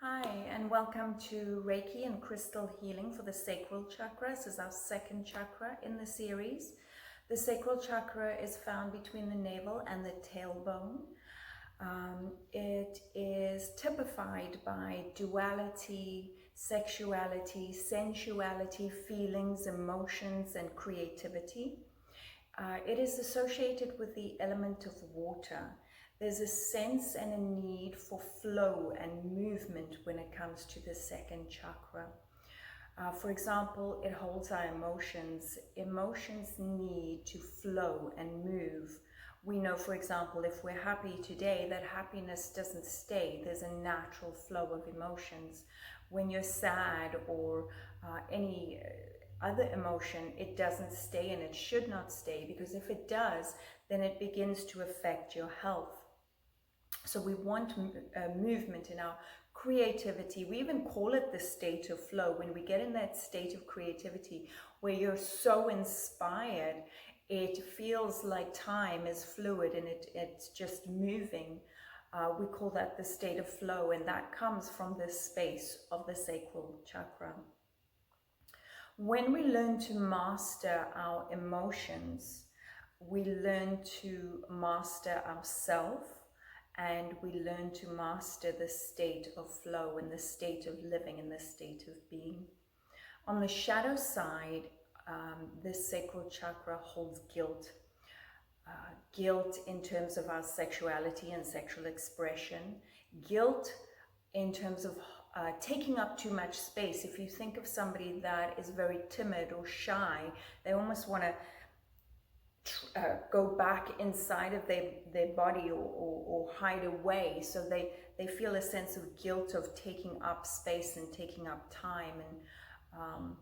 Hi, and welcome to Reiki and Crystal Healing for the Sacral Chakra. This is our second chakra in the series. The Sacral Chakra is found between the navel and the tailbone. It is typified by duality, sexuality, sensuality, feelings, emotions, and creativity. It is associated with the element of water. There's a sense and a need for flow and movement when it comes to the second chakra. For example, it holds our emotions. Emotions need to flow and move. We know, for example, if we're happy today, that happiness doesn't stay. There's a natural flow of emotions. When you're sad or any other emotion, it doesn't stay, and it should not stay, because if it does, then it begins to affect your health. So we want movement in our creativity. We even call it the state of flow. When we get in that state of creativity where you're so inspired, it feels like time is fluid and it's just moving. We call that the state of flow, and that comes from this space of the sacral chakra. When we learn to master our emotions, we learn to master ourselves, and we learn to master the state of flow and the state of living and the state of being. On the shadow side, this sacral chakra holds guilt. Guilt in terms of our sexuality and sexual expression. Guilt in terms of taking up too much space. If you think of somebody that is very timid or shy, they almost want to go back inside of their body or hide away. So they feel a sense of guilt of taking up space and taking up time, and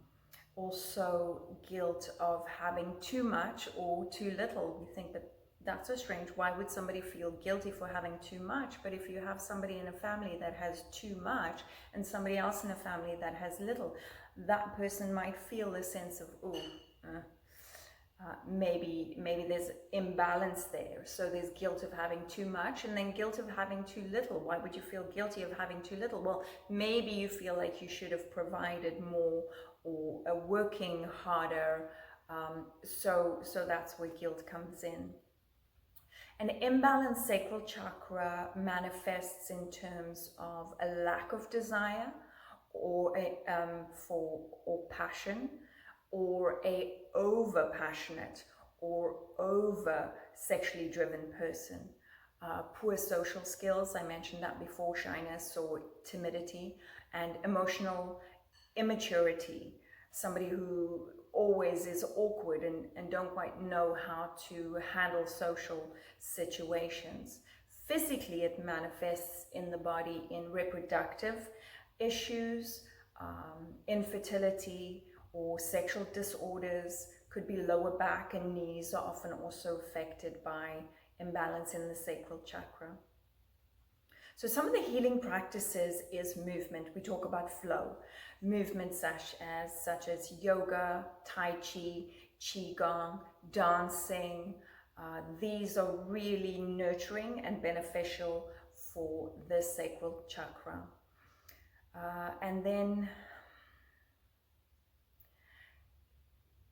also guilt of having too much or too little. We think that that's so strange. Why would somebody feel guilty for having too much? But if you have somebody in a family that has too much and somebody else in a family that has little, that person might feel a sense of, maybe there's imbalance there. So there's guilt of having too much, and then guilt of having too little. Why would you feel guilty of having too little? Well, maybe you feel like you should have provided more or working harder. So that's where guilt comes in. An imbalanced sacral chakra manifests in terms of a lack of desire or or passion, or a over passionate or over sexually driven person. Poor social skills, I mentioned that before, shyness or timidity, and emotional immaturity, somebody who always is awkward and don't quite know how to handle social situations. Physically, it manifests in the body in reproductive issues, infertility, or sexual disorders. Could be lower back and knees are often also affected by imbalance in the sacral chakra. So some of the healing practices is movement. We talk about flow. Movement such as yoga, tai chi, qigong, dancing. These are really nurturing and beneficial for the sacral chakra. And then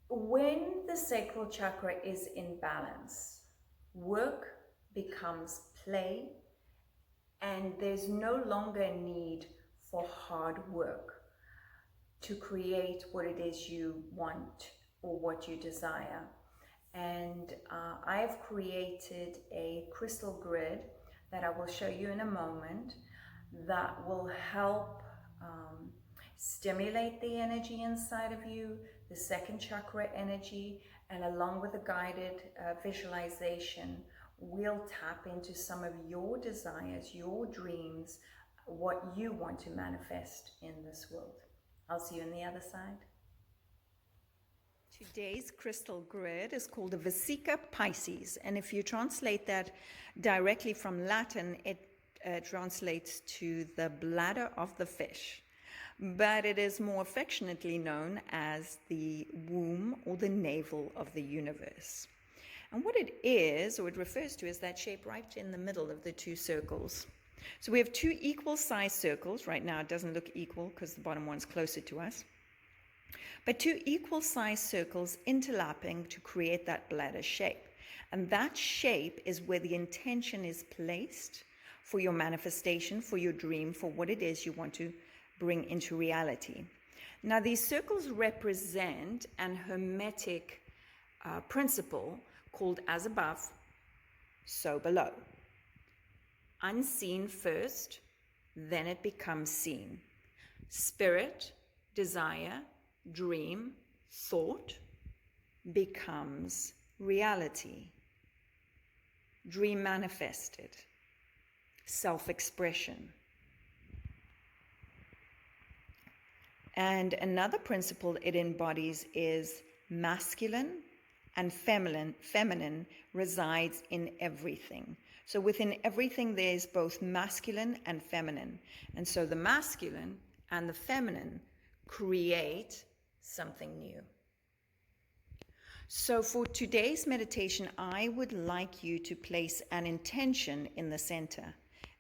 when the sacral chakra is in balance, work becomes play, and there's no longer a need for hard work to create what it is you want or what you desire. And I've created a crystal grid that I will show you in a moment that will help stimulate the energy inside of you, the second chakra energy, and along with a guided visualization, we'll tap into some of your desires, your dreams, what you want to manifest in this world. I'll see you on the other side. Today's crystal grid is called the Vesica Pisces, and if you translate that directly from Latin, it translates to the bladder of the fish. But it is more affectionately known as the womb or the navel of the universe. And what it is, or it refers to, is that shape right in the middle of the two circles. So we have two equal size circles. Right now it doesn't look equal because the bottom one's closer to us. But two equal size circles interlapping to create that bladder shape. And that shape is where the intention is placed for your manifestation, for your dream, for what it is you want to bring into reality. Now, these circles represent an hermetic principle called as above, so below. Unseen first, then it becomes seen. Spirit, desire, dream, thought becomes reality. Dream manifested. Self-expression. And another principle it embodies is masculine and feminine resides in everything. So within everything there's both masculine and feminine. And so the masculine and the feminine create something new. So for today's meditation, I would like you to place an intention in the center,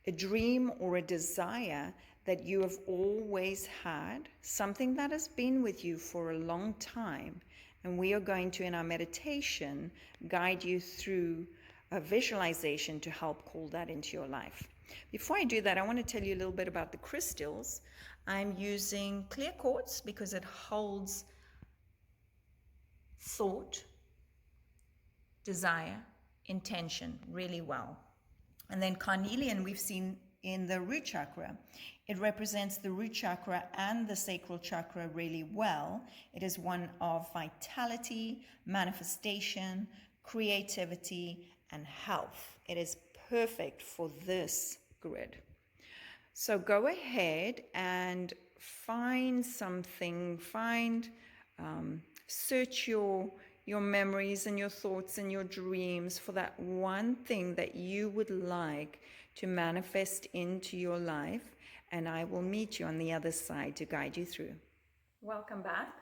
a dream or a desire that you have always had, something that has been with you for a long time. And we are going to, in our meditation, guide you through a visualization to help call that into your life. Before I do that, I want to tell you a little bit about the crystals. I'm using clear quartz because it holds thought, desire, intention really well. And then carnelian we've seen in the root chakra. It represents the root chakra and the sacral chakra really well. It is one of vitality, manifestation, creativity, and health. It is perfect for this grid. So go ahead and find something, search your memories and your thoughts and your dreams for that one thing that you would like to manifest into your life, and I will meet you on the other side to guide you through. Welcome back.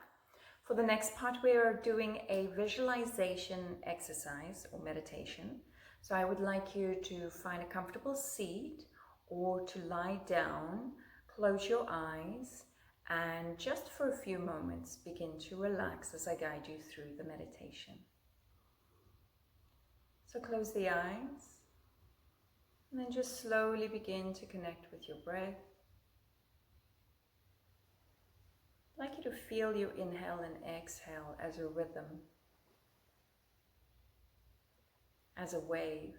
For the next part, we are doing a visualization exercise or meditation. So I would like you to find a comfortable seat or to lie down, close your eyes, and just for a few moments begin to relax as I guide you through the meditation. So close the eyes and then just slowly begin to connect with your breath. I'd like you to feel your inhale and exhale as a rhythm, as a wave,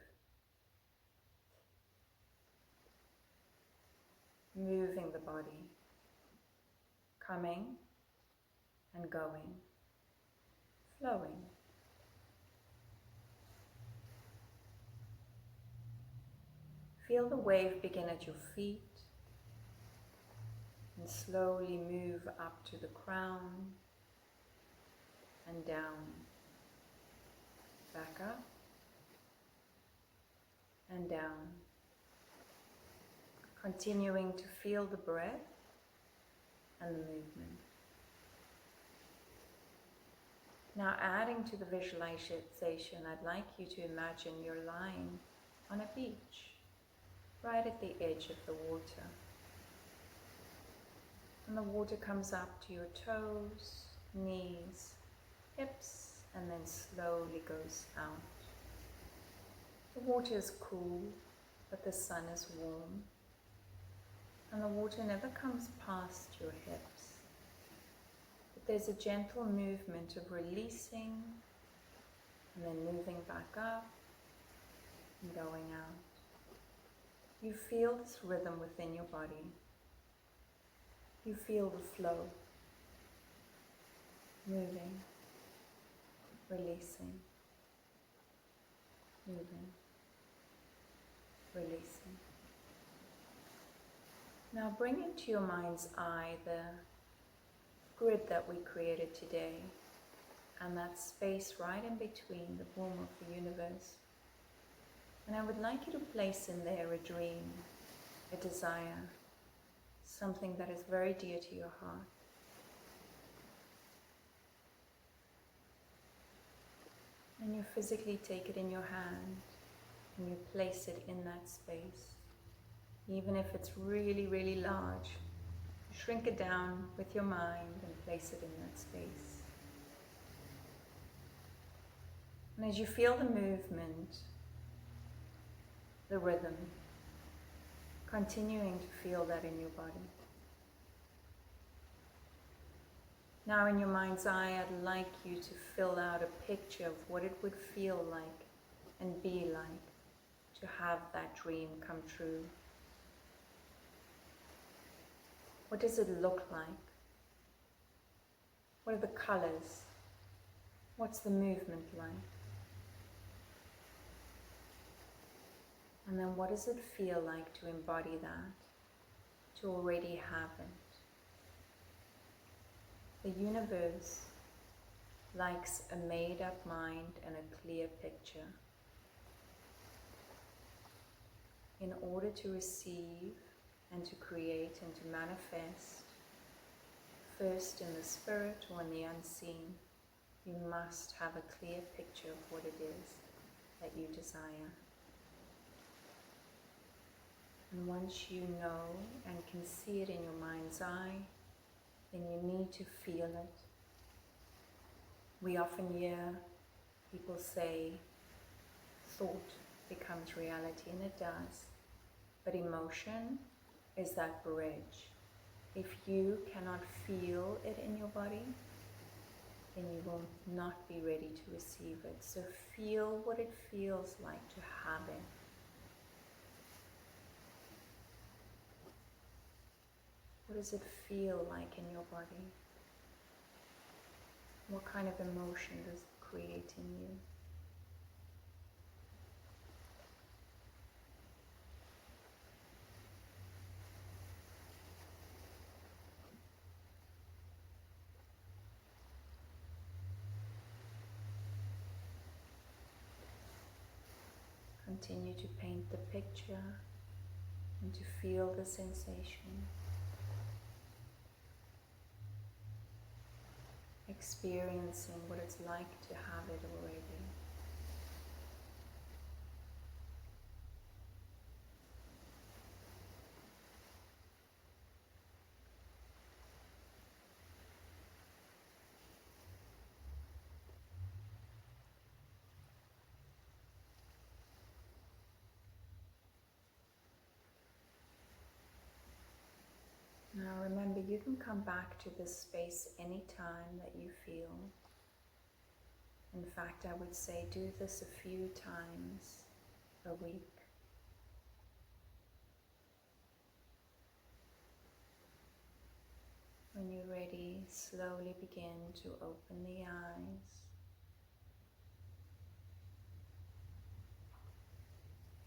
moving the body, coming and going, flowing. Feel the wave begin at your feet and slowly move up to the crown and down, back up and down, continuing to feel the breath and the movement. Now adding to the visualization, I'd like you to imagine you're lying on a beach, right at the edge of the water. And the water comes up to your toes, knees, hips, and then slowly goes out. The water is cool, but the sun is warm. And the water never comes past your hips. But there's a gentle movement of releasing and then moving back up and going out. You feel this rhythm within your body. You feel the flow, moving, releasing, moving, releasing. Now bring into your mind's eye the grid that we created today and that space right in between the womb of the universe. And I would like you to place in there a dream, a desire, something that is very dear to your heart. And you physically take it in your hand and you place it in that space. Even if it's really, really large, shrink it down with your mind and place it in that space. And as you feel the movement, the rhythm, continuing to feel that in your body. Now in your mind's eye, I'd like you to fill out a picture of what it would feel like and be like to have that dream come true. What does it look like? What are the colors? What's the movement like? And then what does it feel like to embody that, to already have it? The universe likes a made-up mind and a clear picture. In order to receive and to create and to manifest, first in the spirit or in the unseen, you must have a clear picture of what it is that you desire. And once you know and can see it in your mind's eye, then you need to feel it. We often hear people say, thought becomes reality, and it does. But emotion is that bridge. If you cannot feel it in your body, then you will not be ready to receive it. So feel what it feels like to have it. What does it feel like in your body? What kind of emotion does it create in you? Continue to paint the picture and to feel the sensation. Experiencing what it's like to have it already. Now remember, you can come back to this space anytime that you feel. In fact, I would say do this a few times a week. When you're ready, slowly begin to open the eyes.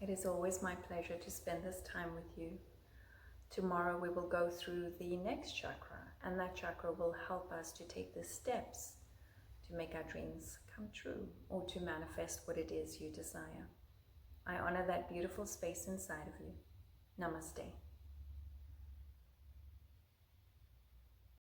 It is always my pleasure to spend this time with you. Tomorrow we will go through the next chakra, and that chakra will help us to take the steps to make our dreams come true, or to manifest what it is you desire. I honor that beautiful space inside of you. Namaste.